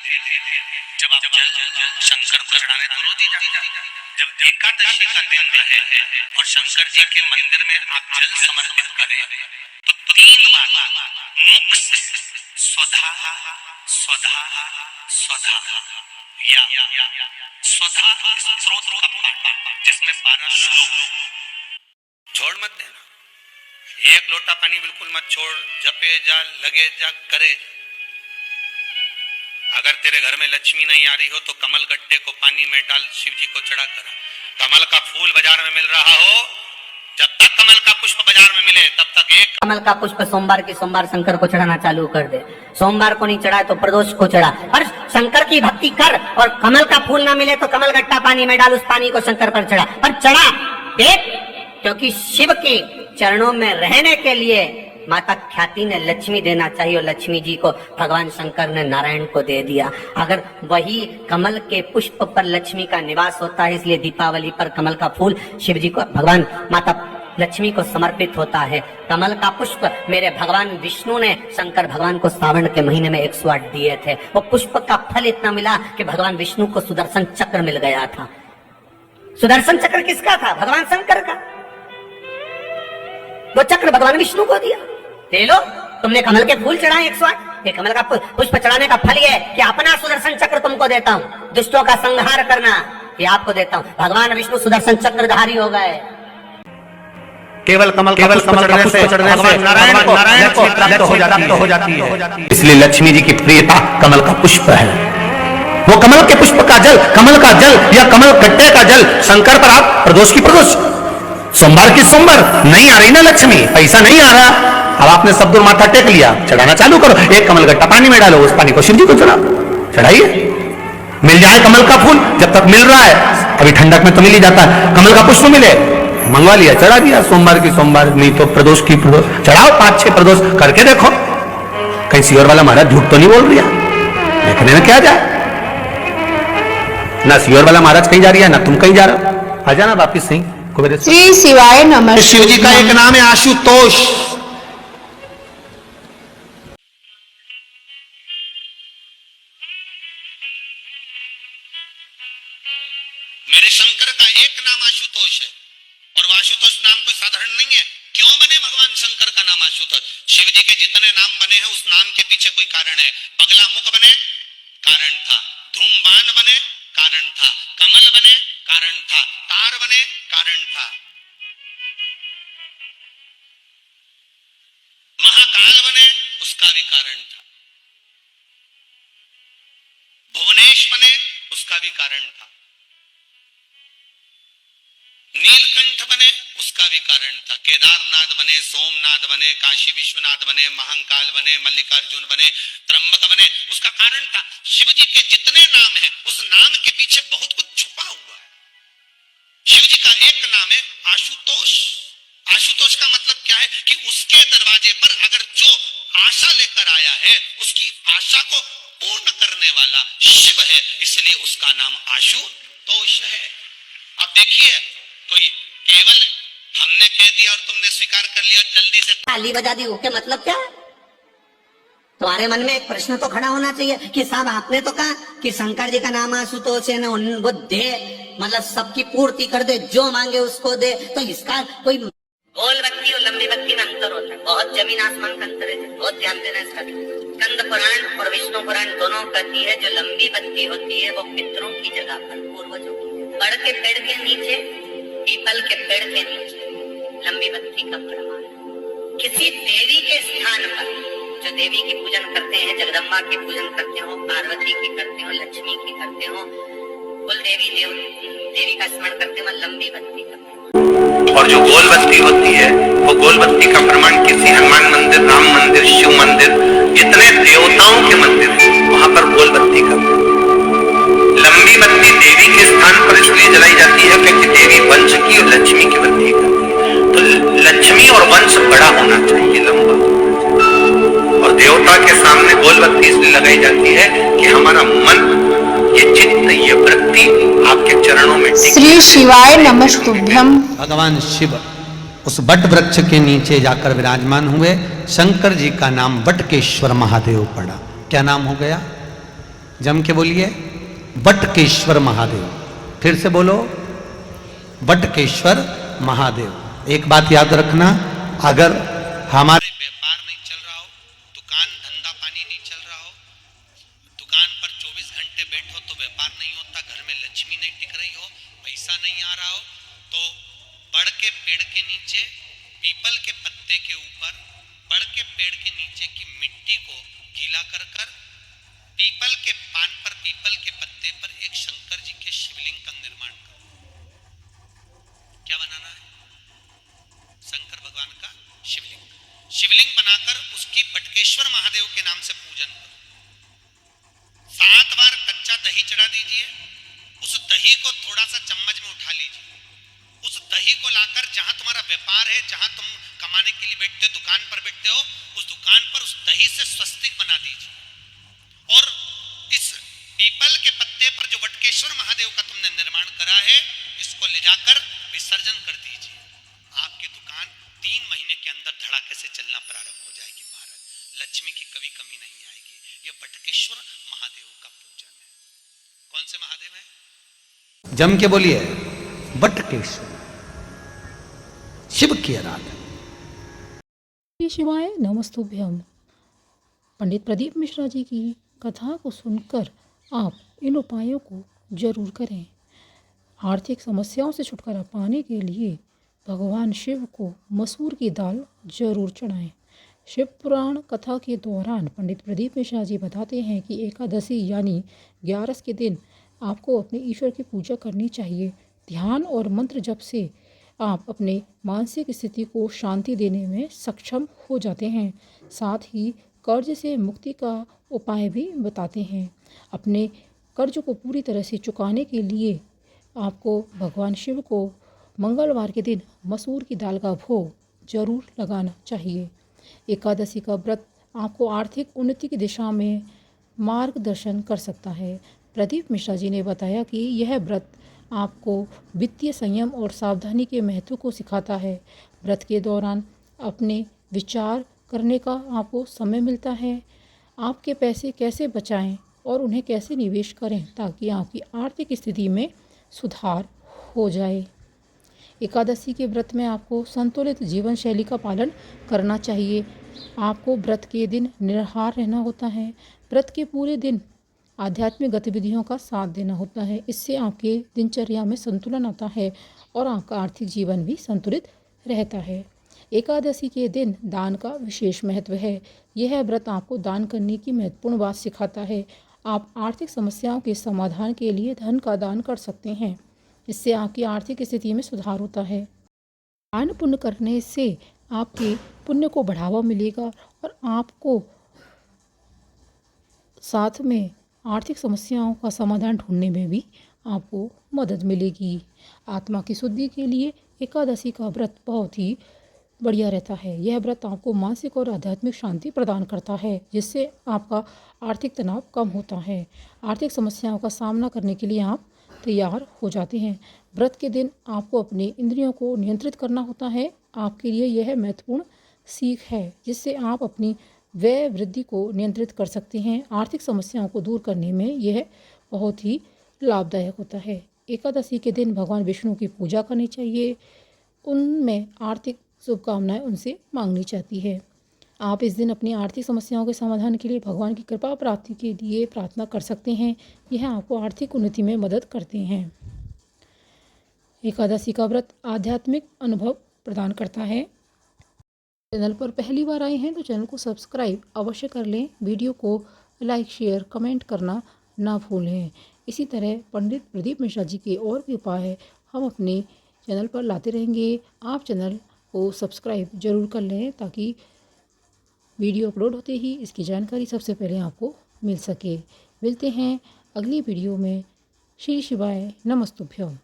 जब आप जल शंकर को चढ़ाने तो रोज ही जाते हैं। जब एकादशी का दिन रहे और शंकर जी के मंदिर में आप जल समर्पित करें तो 3 बार मुख से स्वधा स्वधा स्वधा या स्वधा स्त्रोत का पाठ जिसमें 12 श्लोक। छोड़ मत देना, 1 लोटा पानी बिल्कुल मत छोड़, जपे जा, लगे जा, करे जा। अगर तेरे घर में लक्ष्मी नहीं आ रही हो तो कमल गट्टे को पानी में डाल, शिव जी को चढ़ा कर। कमल का फूल बाजार में मिल रहा हो, जब तक कमल का पुष्प बाजार में मिले तब तक एक कमल का पुष्प सोमवार की सोमवार शंकर को चढ़ाना चालू कर दे। सोमवार को नहीं चढ़ाए तो प्रदोष को चढ़ा, पर शंकर की भक्ति कर। और कमल का फूल ना मिले तो कमल गट्टा पानी में डाल, उस पानी को शंकर पर चढ़ा, पर चढ़ा देख, क्योंकि शिव के चरणों में रहने के लिए माता ख्याति ने लक्ष्मी देना चाहिए और लक्ष्मी जी को भगवान शंकर ने नारायण को दे दिया। अगर वही कमल के पुष्प पर लक्ष्मी का निवास होता है, इसलिए दीपावली पर कमल का फूल शिव जी को, भगवान माता लक्ष्मी को समर्पित होता है। कमल का पुष्प मेरे भगवान विष्णु ने शंकर भगवान को सावन के महीने में 108 दिए थे। वो पुष्प का फल इतना मिला कि भगवान विष्णु को सुदर्शन चक्र मिल गया था। सुदर्शन चक्र किसका था? भगवान शंकर का। वो चक्र भगवान विष्णु को दिया। ले लो, तुमने कमल के फूल चढ़ाए 108, ये कमल का पुष्प चढ़ाने का फल ये कि अपना सुदर्शन चक्र तुमको देता हूँ, दुष्टों का संहार करना ये आपको देता हूँ। भगवान विष्णु सुदर्शन चक्रधारी हो गए। केवल कमल का पुष्प चढ़ने से नारायण को प्राप्त हो जाती है। इसलिए लक्ष्मी जी की प्रियता कमल का पुष्प है। वो कमल के पुष्प का जल, कमल का जल या कमल गट्टे का जल शंकर पर आप प्रदोष की प्रदोष, सोमवार की सोमवार नहीं आ रही ना लक्ष्मी, पैसा नहीं आ रहा, अब आपने सब दूर माथा टेक लिया, चढ़ाना चालू करो। 1 कमल गट्टा पानी में डालो, उस पानी को शिव जी को चढ़ाइए। मिल जाए कमल का फूल, जब तक मिल रहा है, अभी ठंडक में तो मिल ही जाता है, कमल का पुष्प मिले मंगवा लिया, चढ़ा दिया। सोमवार की सोमवार, नहीं तो प्रदोष की प्रदोष चढ़ाओ, 5-6 प्रदोष करके देखो। कहीं सियोर वाला महाराज झूठ तो नहीं बोल रहा, देखने में क्या जाए। ना सियोर वाला महाराज कहीं जा रही है, ना तुम कहीं जा रहे हो। आ जाना वापिस सही। श्री शिवाय नमः। शिव जी का एक नाम है आशुतोष। मेरे शंकर का एक नाम आशुतोष है, और वो आशुतोष नाम कोई साधारण नहीं है। क्यों बने भगवान शंकर का नाम आशुतोष? शिव जी के जितने नाम बने हैं उस नाम के पीछे कोई कारण है। बगला मुख बने, कारण था। धूमबान बने, कारण था। कमल बने, कारण था। तार बने, कारण था। महाकाल बने, उसका भी कारण था। भुवनेश बने, उसका भी कारण था। नीलकंठ बने, उसका भी कारण था। केदारनाथ बने, सोमनाथ बने, काशी विश्वनाथ बने, महंकाल बने, मल्लिकार्जुन बने, त्र्यंबक बने, उसका कारण था। शिव जी के जितने नाम हैं उस नाम के पीछे बहुत कुछ छुपा हुआ है। शिव जी का एक नाम है आशुतोष। आशुतोष का मतलब क्या है कि उसके दरवाजे पर अगर जो आशा लेकर आया है उसकी आशा को पूर्ण करने वाला शिव है, इसलिए उसका नाम आशुतोष है। अब देखिए, कोई केवल हमने कह दिया और तुमने स्वीकार कर लिया, जल्दी से ताली बजा दी, ओके मतलब क्या है? तुम्हारे मन में एक प्रश्न तो खड़ा होना चाहिए कि साहब आपने तो कहा कि शंकर जी का नाम आशुतोष है ना, वो दे, मतलब सबकी पूर्ति कर दे, जो मांगे उसको दे, तो इसका कोई गोल बत्ती और लंबी बत्ती में अंतर होता है, बहुत जमीन आसमान का अंतर है, बहुत ध्यान देना इसका। स्कंद पुराण और विष्णु पुराण दोनों कहती है जो लंबी बत्ती होती है वो पितरों की जगह पर, पूर्वजों की, बड़ के पेड़ के नीचे, पीपल के पेड़ के नीचे लंबी बत्ती का प्रमाण। किसी देवी के स्थान पर जो देवी की पूजन करते हैं, जगदम्बा की पूजन करते हो, पार्वती की करते हो, लक्ष्मी की करते हो, कुल देवी का स्मरण करते हो, लंबी बत्ती करते हो। और जो गोल बत्ती होती है वो गोल बत्ती का प्रमाण किसी हनुमान मंदिर, राम मंदिर, शिव मंदिर, जितने देवताओं के मंदिर वहां पर गोल बत्ती का। लंबी बत्ती देवी के स्थान पर इसलिए जलाई जाती है क्योंकि देवी वंश की और लक्ष्मी की वृद्धि करती है। तो लक्ष्मी और वंश बड़ा होना चाहिए, लंबा, और देवता के सामने गोल बत्ती इसलिए लगाई जाती है कि हमारा मन, ये चित्त, ये वृत्ति आपके चरणों में। श्री शिवाय नमस्तुभ्यम। भगवान शिव उस वट वृक्ष के नीचे जाकर विराजमान हुए। शंकर जी का नाम वटकेश्वर महादेव पड़ा। क्या नाम हो गया? जम के बोलिए, बटकेश्वर महादेव। फिर से बोलो, बटकेश्वर महादेव। एक बात याद रखना, अगर हमारे व्यापार नहीं चल रहा हो, दुकान धंधा पानी नहीं चल रहा हो, दुकान पर 24 घंटे बैठो तो व्यापार नहीं होता, घर में लक्ष्मी नहीं टिक रही हो, पैसा नहीं आ रहा हो, तो बड़ के पेड़ के नीचे, पीपल के पत्ते के ऊपर, बड़ के पेड़ के नीचे की मिट्टी को गीला कर कर पीपल के पान पर, पीपल के पत्ते पर एक शंकर जी के शिवलिंग का निर्माण करो। क्या बनाना है? शंकर भगवान का शिवलिंग। शिवलिंग बनाकर उसकी बटकेश्वर महादेव के नाम से पूजन करो। 7 बार कच्चा दही चढ़ा दीजिए। उस दही को थोड़ा सा चम्मच में उठा लीजिए। उस दही को लाकर जहां तुम्हारा व्यापार है, जहां तुम कमाने के लिए बैठते हो, दुकान पर बैठते हो, उस दुकान पर उस दही से स्वस्तिक बना दीजिए। और इस पीपल के पत्ते पर जो बटकेश्वर महादेव का तुमने निर्माण करा है, इसको ले जाकर विसर्जन कर दीजिए। आपकी दुकान 3 महीने के अंदर धड़ाके से चलना प्रारंभ हो जाएगी महाराज। लक्ष्मी की कभी कमी नहीं आएगी। यह बटकेश्वर महादेव का पूजन है। कौन से महादेव है? जम के बोलिए, बटकेश्वर शिव की आराधना। श्री शिवाय नमस्तुभ्यम। पंडित प्रदीप मिश्रा जी की कथा को सुनकर आप इन उपायों को जरूर करें। आर्थिक समस्याओं से छुटकारा पाने के लिए भगवान शिव को मसूर की दाल जरूर चढ़ाएं। शिव पुराण कथा के दौरान पंडित प्रदीप मिश्रा जी बताते हैं कि एकादशी यानी 11 के दिन आपको अपने ईश्वर की पूजा करनी चाहिए। ध्यान और मंत्र जप से आप अपने मानसिक स्थिति को शांति देने में सक्षम हो जाते हैं। साथ ही कर्ज से मुक्ति का उपाय भी बताते हैं। अपने कर्ज को पूरी तरह से चुकाने के लिए आपको भगवान शिव को मंगलवार के दिन मसूर की दाल का भोग जरूर लगाना चाहिए। एकादशी का व्रत आपको आर्थिक उन्नति की दिशा में मार्गदर्शन कर सकता है। प्रदीप मिश्रा जी ने बताया कि यह व्रत आपको वित्तीय संयम और सावधानी के महत्व को सिखाता है। व्रत के दौरान अपने विचार करने का आपको समय मिलता है। आपके पैसे कैसे बचाएं और उन्हें कैसे निवेश करें ताकि आपकी आर्थिक स्थिति में सुधार हो जाए। एकादशी के व्रत में आपको संतुलित जीवन शैली का पालन करना चाहिए। आपको व्रत के दिन निराहार रहना होता है। व्रत के पूरे दिन आध्यात्मिक गतिविधियों का साथ देना होता है। इससे आपके दिनचर्या में संतुलन आता है और आपका आर्थिक जीवन भी संतुलित रहता है। एकादशी के दिन दान का विशेष महत्व है। यह व्रत आपको दान करने की महत्वपूर्ण बात सिखाता है। आप आर्थिक समस्याओं के समाधान के लिए धन का दान कर सकते हैं। इससे आपकी आर्थिक स्थिति में सुधार होता है। दान पुण्य करने से आपके पुण्य को बढ़ावा मिलेगा और आपको साथ में आर्थिक समस्याओं का समाधान ढूंढने में भी आपको मदद मिलेगी। आत्मा की शुद्धि के लिए एकादशी का व्रत बहुत ही बढ़िया रहता है। यह व्रत आपको मानसिक और आध्यात्मिक शांति प्रदान करता है, जिससे आपका आर्थिक तनाव कम होता है। आर्थिक समस्याओं का सामना करने के लिए आप तैयार हो जाते हैं। व्रत के दिन आपको अपने इंद्रियों को नियंत्रित करना होता है। आपके लिए यह महत्वपूर्ण सीख है, जिससे आप अपनी व्यय वृद्धि को नियंत्रित कर सकते हैं। आर्थिक समस्याओं को दूर करने में यह बहुत ही लाभदायक होता है। एकादशी के दिन भगवान विष्णु की पूजा करनी चाहिए। उनमें आर्थिक शुभकामनाएं उनसे मांगनी चाहती है। आप इस दिन अपनी आर्थिक समस्याओं के समाधान के लिए भगवान की कृपा प्राप्ति के लिए प्रार्थना कर सकते हैं। यह आपको आर्थिक उन्नति में मदद करते हैं। एकादशी का व्रत आध्यात्मिक अनुभव प्रदान करता है। चैनल पर पहली बार आए हैं तो चैनल को सब्सक्राइब अवश्य कर लें। वीडियो को लाइक शेयर कमेंट करना ना भूलें। इसी तरह पंडित प्रदीप मिश्रा जी के और भी उपाय हम अपने चैनल पर लाते रहेंगे। आप चैनल को सब्सक्राइब जरूर कर लें ताकि वीडियो अपलोड होते ही इसकी जानकारी सबसे पहले आपको मिल सके। मिलते हैं अगली वीडियो में। श्री शिवाय नमस्तुभ्यम।